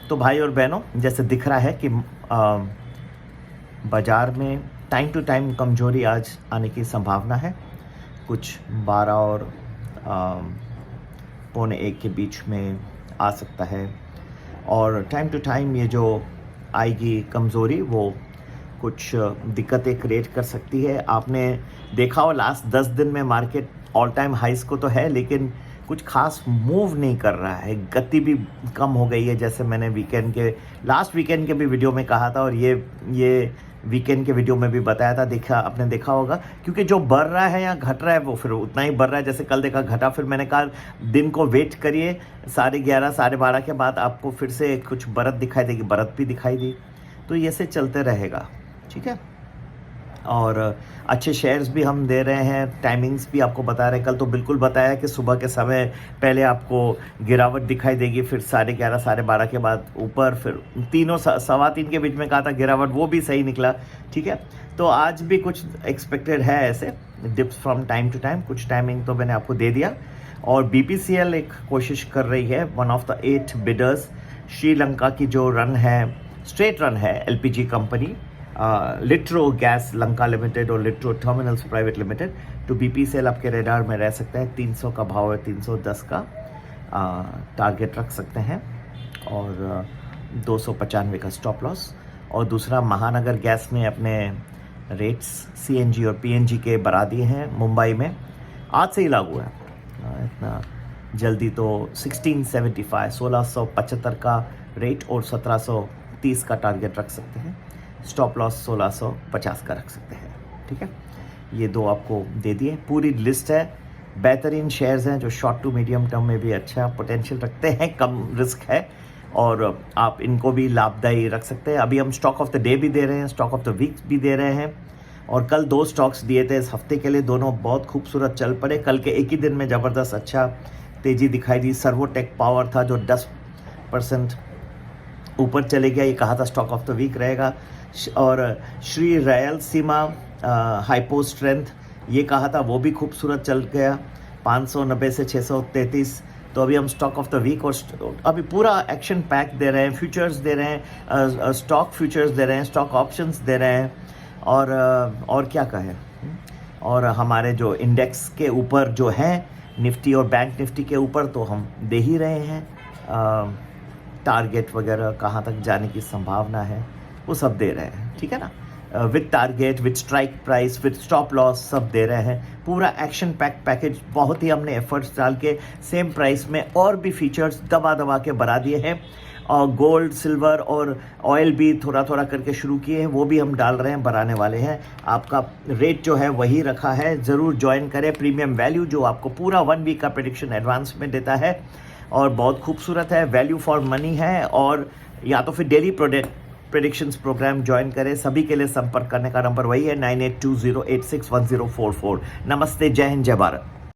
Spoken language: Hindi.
तो भाई और बहनों, जैसे दिख रहा है कि बाज़ार में टाइम टू टाइम कमजोरी आज आने की संभावना है। कुछ 12 और पौने 1 के बीच में आ सकता है। और टाइम टू टाइम ये जो आएगी कमज़ोरी वो कुछ दिक्कतें क्रिएट कर सकती है। आपने देखा हो लास्ट 10 दिन में मार्केट ऑल टाइम हाइस को तो है, लेकिन कुछ खास मूव नहीं कर रहा है, गति भी कम हो गई है। जैसे मैंने लास्ट वीकेंड के भी वीडियो में कहा था, और ये वीकेंड के वीडियो में भी बताया था। आपने देखा होगा, क्योंकि जो बढ़ रहा है या घट रहा है वो फिर उतना ही बढ़ रहा है। जैसे कल देखा घटा, फिर मैंने कहा दिन को वेट करिए, 11:30 12:30 के बाद आपको फिर से कुछ बढ़त दिखाई देगी। बढ़त भी दिखाई दी, तो ये से चलते रहेगा, ठीक है। और अच्छे शेयर्स भी हम दे रहे हैं, टाइमिंग्स भी आपको बता रहे हैं। कल तो बिल्कुल बताया कि सुबह के समय पहले आपको गिरावट दिखाई देगी, फिर 11:30 12:30 के बाद ऊपर, फिर तीनों 3:15 के बीच में कहा था गिरावट, वो भी सही निकला, ठीक है। तो आज भी कुछ एक्सपेक्टेड है ऐसे dips from time to time. कुछ टाइमिंग तो मैंने आपको दे दिया। और BPCL एक कोशिश कर रही है, one of the 8 bidders, Sri Lanka की जो रन है, स्ट्रेट रन है, LPG company Litro gas Lanka limited और लिट्रो टर्मिनल्स प्राइवेट लिमिटेड। तो BPCL आपके रेडार में रह सकता है। 300 का भाव है, 310 का टारगेट रख सकते हैं, और 295 का स्टॉप लॉस। और दूसरा, महानगर गैस ने अपने रेट्स CNG और PNG के बढ़ा दिए हैं मुंबई में, आज से ही लागू है। इतना जल्दी तो 1675 का रेट और 1730 का टारगेट रख सकते हैं। स्टॉप लॉस 1650 का रख सकते हैं, ठीक है। ये दो आपको दे दिए। पूरी लिस्ट है, बेहतरीन शेयर्स हैं जो शॉर्ट टू मीडियम टर्म में भी अच्छा पोटेंशियल रखते हैं, कम रिस्क है, और आप इनको भी लाभदायी रख सकते हैं। अभी हम स्टॉक ऑफ द डे भी दे रहे हैं, स्टॉक ऑफ द वीक भी दे रहे हैं। और कल 2 स्टॉक्स दिए थे इस हफ्ते के लिए, दोनों बहुत खूबसूरत चल पड़े। कल के एक ही दिन में ज़बरदस्त अच्छा तेज़ी दिखाई दी। सर्वोटेक पावर था जो 10% ऊपर चले गया, ये कहा था स्टॉक ऑफ द वीक रहेगा। और श्री रायलसीमा हाइपो स्ट्रेंथ, ये कहा था, वो भी खूबसूरत चल गया, 590 से 633। तो अभी हम स्टॉक ऑफ द वीक और अभी पूरा एक्शन पैक दे रहे हैं। फ्यूचर्स दे रहे हैं, स्टॉक फ्यूचर्स दे रहे हैं, स्टॉक ऑप्शंस दे रहे हैं, और क्या कहें। और हमारे जो इंडेक्स के ऊपर जो है, निफ्टी और बैंक निफ्टी के ऊपर, तो हम दे ही रहे हैं टारगेट वगैरह, कहाँ तक जाने की संभावना है वो सब दे रहे हैं, ठीक है ना। With target, with strike price, with stop loss, सब दे रहे हैं। पूरा एक्शन पैकेज, बहुत ही हमने एफर्ट्स डाल के सेम प्राइस में और भी फीचर्स दबा के बढ़ा दिए हैं। और गोल्ड, सिल्वर और ऑयल भी थोड़ा करके शुरू किए हैं, वो भी हम डाल रहे हैं, बढ़ाने वाले हैं। आपका रेट जो है वही रखा है, ज़रूर ज्वाइन करें। प्रीमियम वैल्यू जो आपको पूरा 1 वीक का प्रेडिक्शन एडवांस में देता है, और बहुत खूबसूरत है, वैल्यू फॉर मनी है। और या तो फिर डेली प्रेडिक्शंस प्रोग्राम ज्वाइन करें। सभी के लिए संपर्क करने का नंबर वही है, 9820861044। नमस्ते, जय हिंद, जय भारत।